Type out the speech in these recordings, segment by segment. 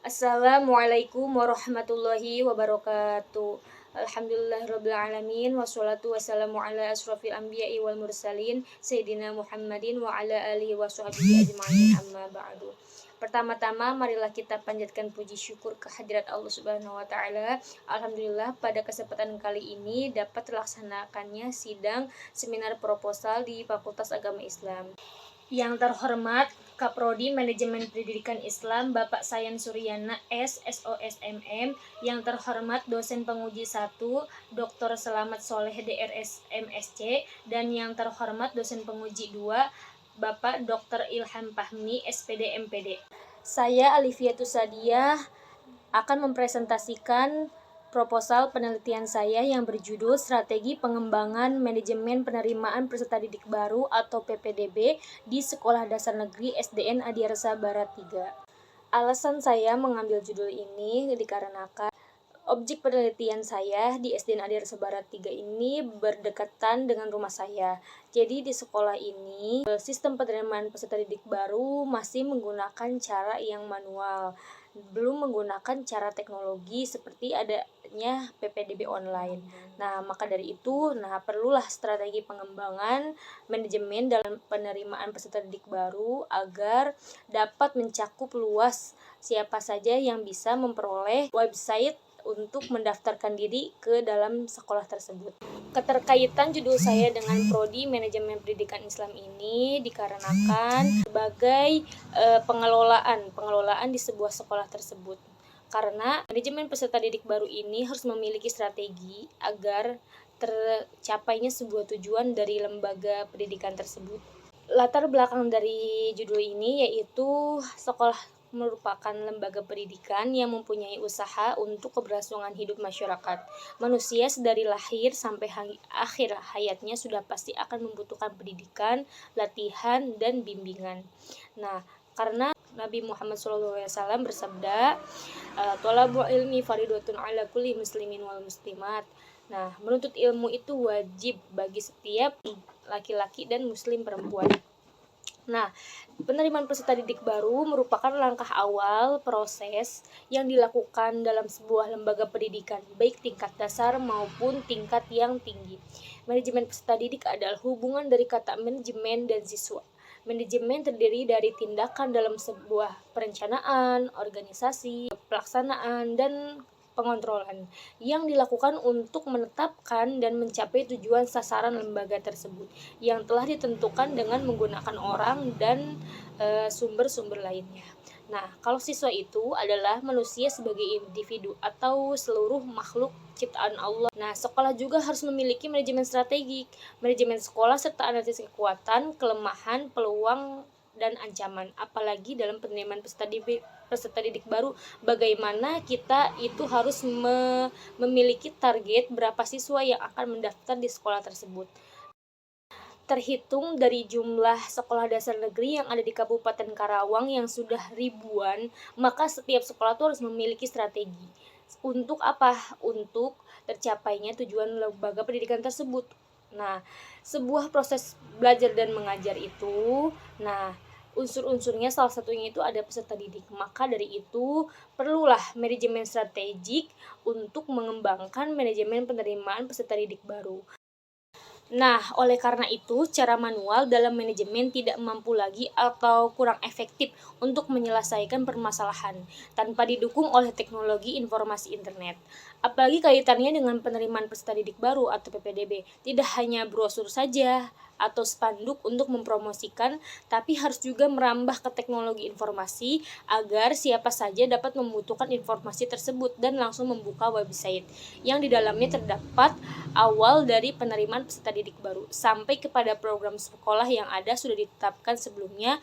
Assalamualaikum warahmatullahi wabarakatuh. Alhamdulillahirabbil alamin wassalatu wassalamu ala asrofil anbiya'i wal mursalin sayyidina Muhammadin wa ala alihi washabbihi ajmain amma ba'du. Pertama-tama marilah kita panjatkan puji syukur kehadirat Allah Subhanahu wa taala. Alhamdulillah pada kesempatan kali ini dapat terlaksanakannya sidang seminar proposal di Fakultas Agama Islam. Yang terhormat Kaprodi Manajemen Pendidikan Islam Bapak Sayan Suryana SSOSMM, yang terhormat dosen penguji 1 Dr. Selamat Soleh DRS MSc, dan yang terhormat dosen penguji 2 Bapak Dr. Ilham Fahmi SPD MPD. Saya Alifiatus Sadiah akan mempresentasikan proposal penelitian saya yang berjudul Strategi Pengembangan Manajemen Penerimaan Peserta Didik Baru atau PPDB di Sekolah Dasar Negeri SDN Adiarsa Barat 3. Alasan saya mengambil judul ini dikarenakan objek penelitian saya di SDN Adiarsa Barat 3 ini berdekatan dengan rumah saya. Jadi di sekolah ini sistem penerimaan peserta didik baru masih menggunakan cara yang manual, belum menggunakan cara teknologi seperti adanya PPDB online. Nah, maka dari itu, perlulah strategi pengembangan manajemen dalam penerimaan peserta didik baru agar dapat mencakup luas siapa saja yang bisa memperoleh website untuk mendaftarkan diri ke dalam sekolah tersebut. Keterkaitan judul saya dengan Prodi Manajemen Pendidikan Islam ini dikarenakan sebagai pengelolaan di sebuah sekolah tersebut. Karena manajemen peserta didik baru ini harus memiliki strategi agar tercapainya sebuah tujuan dari lembaga pendidikan tersebut. Latar belakang dari judul ini yaitu sekolah merupakan lembaga pendidikan yang mempunyai usaha untuk keberlangsungan hidup masyarakat. Manusia sedari lahir sampai akhir hayatnya sudah pasti akan membutuhkan pendidikan, latihan, dan bimbingan. Nah, karena Nabi Muhammad SAW bersabda, "Thalabul ilmi fardhatun 'ala kulli muslimin wal muslimat." Nah, menuntut ilmu itu wajib bagi setiap laki-laki dan muslim perempuan. Nah, penerimaan peserta didik baru merupakan langkah awal proses yang dilakukan dalam sebuah lembaga pendidikan, baik tingkat dasar maupun tingkat yang tinggi. Manajemen peserta didik adalah hubungan dari kata manajemen dan siswa. Manajemen terdiri dari tindakan dalam sebuah perencanaan, organisasi, pelaksanaan, dan pengontrolan yang dilakukan untuk menetapkan dan mencapai tujuan sasaran lembaga tersebut yang telah ditentukan dengan menggunakan orang dan sumber-sumber lainnya. Nah, kalau siswa itu adalah manusia sebagai individu atau seluruh makhluk ciptaan Allah. Nah, sekolah juga harus memiliki manajemen strategik, manajemen sekolah serta analisis kekuatan, kelemahan, peluang, dan ancaman. Apalagi dalam penerimaan peserta didik baru, bagaimana kita itu harus memiliki target berapa siswa yang akan mendaftar di sekolah tersebut. Terhitung dari jumlah sekolah dasar negeri yang ada di Kabupaten Karawang yang sudah ribuan, maka setiap sekolah itu harus memiliki strategi. Untuk apa? Untuk tercapainya tujuan lembaga pendidikan tersebut. Nah, sebuah proses belajar dan mengajar itu, unsur-unsurnya salah satunya itu ada peserta didik. Maka dari itu, perlulah manajemen strategik untuk mengembangkan manajemen penerimaan peserta didik baru. Nah, oleh karena itu, cara manual dalam manajemen tidak mampu lagi atau kurang efektif untuk menyelesaikan permasalahan tanpa didukung oleh teknologi informasi internet. Apalagi kaitannya dengan penerimaan peserta didik baru atau PPDB, tidak hanya brosur saja atau spanduk untuk mempromosikan, tapi harus juga merambah ke teknologi informasi agar siapa saja dapat membutuhkan informasi tersebut dan langsung membuka website yang di dalamnya terdapat awal dari penerimaan peserta didik baru sampai kepada program sekolah yang ada sudah ditetapkan sebelumnya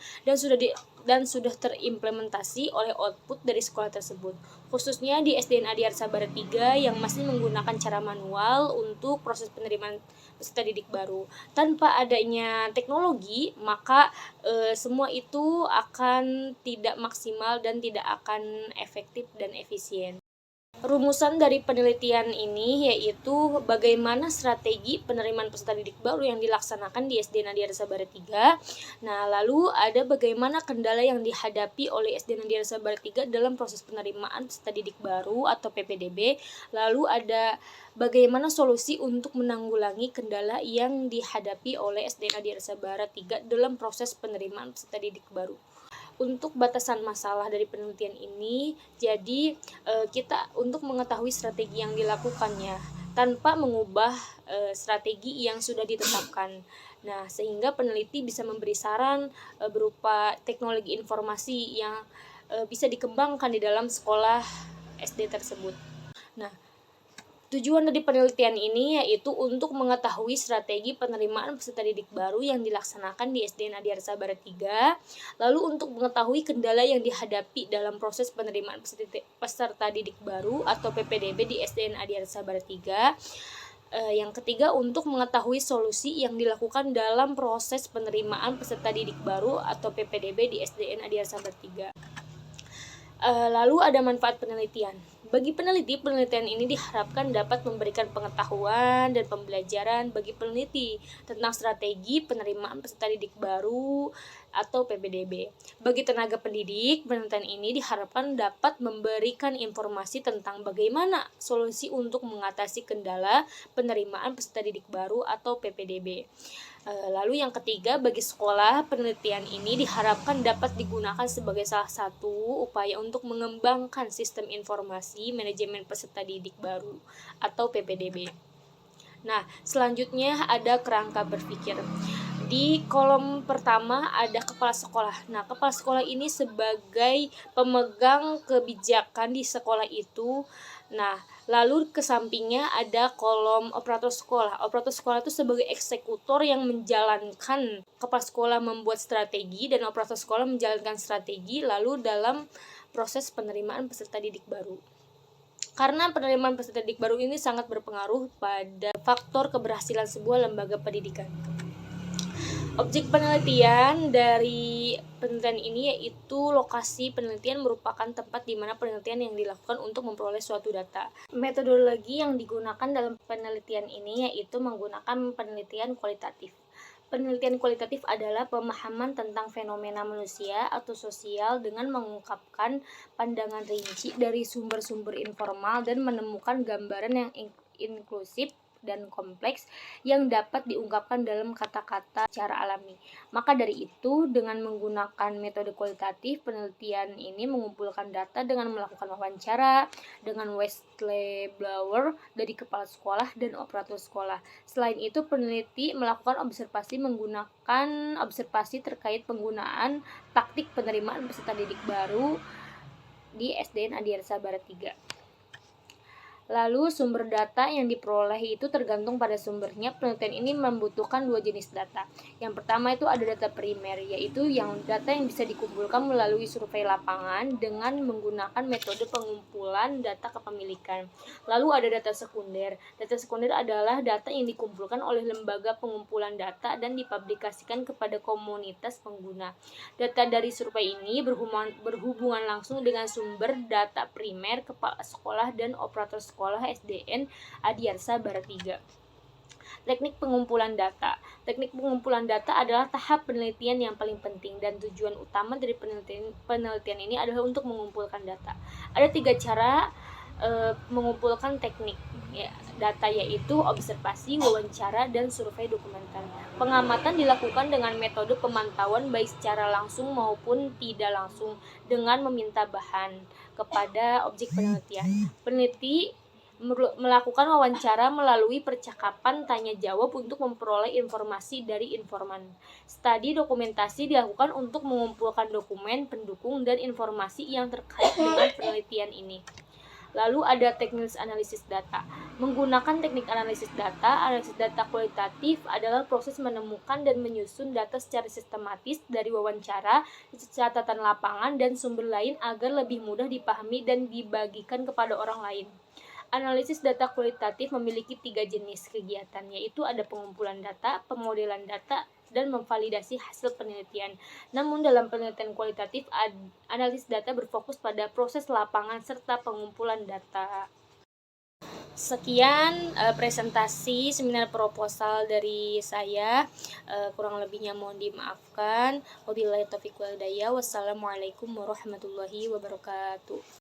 dan sudah terimplementasi oleh output dari sekolah tersebut, khususnya di SDN Adiarsa Barat 3 yang masih menggunakan cara manual untuk proses penerimaan peserta didik baru. Tanpa adanya teknologi, maka semua itu akan tidak maksimal dan tidak akan efektif dan efisien. Rumusan dari penelitian ini yaitu bagaimana strategi penerimaan peserta didik baru yang dilaksanakan di SD Nadia Sabar 3. Nah, lalu ada bagaimana kendala yang dihadapi oleh SD Nadia Sabar 3 dalam proses penerimaan peserta didik baru atau PPDB. Lalu ada bagaimana solusi untuk menanggulangi kendala yang dihadapi oleh SD Nadia Sabar 3 dalam proses penerimaan peserta didik baru. Untuk batasan masalah dari penelitian ini, jadi kita untuk mengetahui strategi yang dilakukannya tanpa mengubah strategi yang sudah ditetapkan. Nah, sehingga peneliti bisa memberi saran berupa teknologi informasi yang bisa dikembangkan di dalam sekolah SD tersebut. Nah, tujuan dari penelitian ini yaitu untuk mengetahui strategi penerimaan peserta didik baru yang dilaksanakan di SD Nadia Sabar 3, lalu untuk mengetahui kendala yang dihadapi dalam proses penerimaan peserta didik baru atau PPDB di SD Nadia Sabar 3. Yang ketiga, untuk mengetahui solusi yang dilakukan dalam proses penerimaan peserta didik baru atau PPDB di SDN Nadia Sabar 3. Lalu ada manfaat penelitian. Bagi peneliti, penelitian ini diharapkan dapat memberikan pengetahuan dan pembelajaran bagi peneliti tentang strategi penerimaan peserta didik baru atau PPDB. Bagi tenaga pendidik, penelitian ini diharapkan dapat memberikan informasi tentang bagaimana solusi untuk mengatasi kendala penerimaan peserta didik baru atau PPDB. Lalu yang ketiga, bagi sekolah, penelitian ini diharapkan dapat digunakan sebagai salah satu upaya untuk mengembangkan sistem informasi manajemen peserta didik baru atau PPDB. Nah, selanjutnya ada kerangka berpikir. Di kolom pertama ada kepala sekolah. Nah, kepala sekolah ini sebagai pemegang kebijakan di sekolah itu. Nah, lalu ke sampingnya ada kolom operator sekolah. Operator sekolah itu sebagai eksekutor yang menjalankan, kepala sekolah membuat strategi dan operator sekolah menjalankan strategi lalu dalam proses penerimaan peserta didik baru. Karena penerimaan peserta didik baru ini sangat berpengaruh pada faktor keberhasilan sebuah lembaga pendidikan. Objek penelitian dari penelitian ini yaitu lokasi penelitian merupakan tempat di mana penelitian yang dilakukan untuk memperoleh suatu data. Metodologi yang digunakan dalam penelitian ini yaitu menggunakan penelitian kualitatif. Penelitian kualitatif adalah pemahaman tentang fenomena manusia atau sosial dengan mengungkapkan pandangan rinci dari sumber-sumber informal dan menemukan gambaran yang inklusif dan kompleks yang dapat diungkapkan dalam kata-kata secara alami. Maka dari itu, dengan menggunakan metode kualitatif, penelitian ini mengumpulkan data dengan melakukan wawancara dengan whistleblower dari kepala sekolah dan operator sekolah. Selain itu, peneliti melakukan observasi terkait penggunaan taktik penerimaan peserta didik baru di SDN Nadia Sabar 3. Lalu sumber data yang diperoleh itu tergantung pada sumbernya. Penelitian ini membutuhkan dua jenis data. Yang pertama itu ada data primer, yaitu data yang bisa dikumpulkan melalui survei lapangan dengan menggunakan metode pengumpulan data kepemilikan. Lalu ada data sekunder. Data sekunder adalah data yang dikumpulkan oleh lembaga pengumpulan data dan dipublikasikan kepada komunitas pengguna. Data dari survei ini berhubungan langsung dengan sumber data primer, kepala sekolah, dan operator sekolah SDN Nadia Sabar 3. Teknik pengumpulan data. Teknik pengumpulan data adalah tahap penelitian yang paling penting dan tujuan utama dari penelitian ini adalah untuk mengumpulkan data. Ada 3 cara mengumpulkan teknik data, yaitu observasi, wawancara, dan survei dokumenter. Pengamatan dilakukan dengan metode pemantauan baik secara langsung maupun tidak langsung dengan meminta bahan kepada objek penelitian. Peneliti melakukan wawancara melalui percakapan tanya jawab untuk memperoleh informasi dari informan. Studi dokumentasi dilakukan untuk mengumpulkan dokumen pendukung dan informasi yang terkait dengan penelitian ini. Lalu ada teknik analisis data. Menggunakan teknik analisis data kualitatif adalah proses menemukan dan menyusun data secara sistematis dari wawancara, catatan lapangan, dan sumber lain agar lebih mudah dipahami dan dibagikan kepada orang lain. Analisis data kualitatif memiliki 3 jenis kegiatan, yaitu ada pengumpulan data, pemodelan data, dan memvalidasi hasil penelitian. Namun dalam penelitian kualitatif, analisis data berfokus pada proses lapangan serta pengumpulan data. Sekian presentasi seminar proposal dari saya. Kurang lebihnya mohon dimaafkan. Wabillahi taufiq wal hidayah. Wassalamualaikum warahmatullahi wabarakatuh.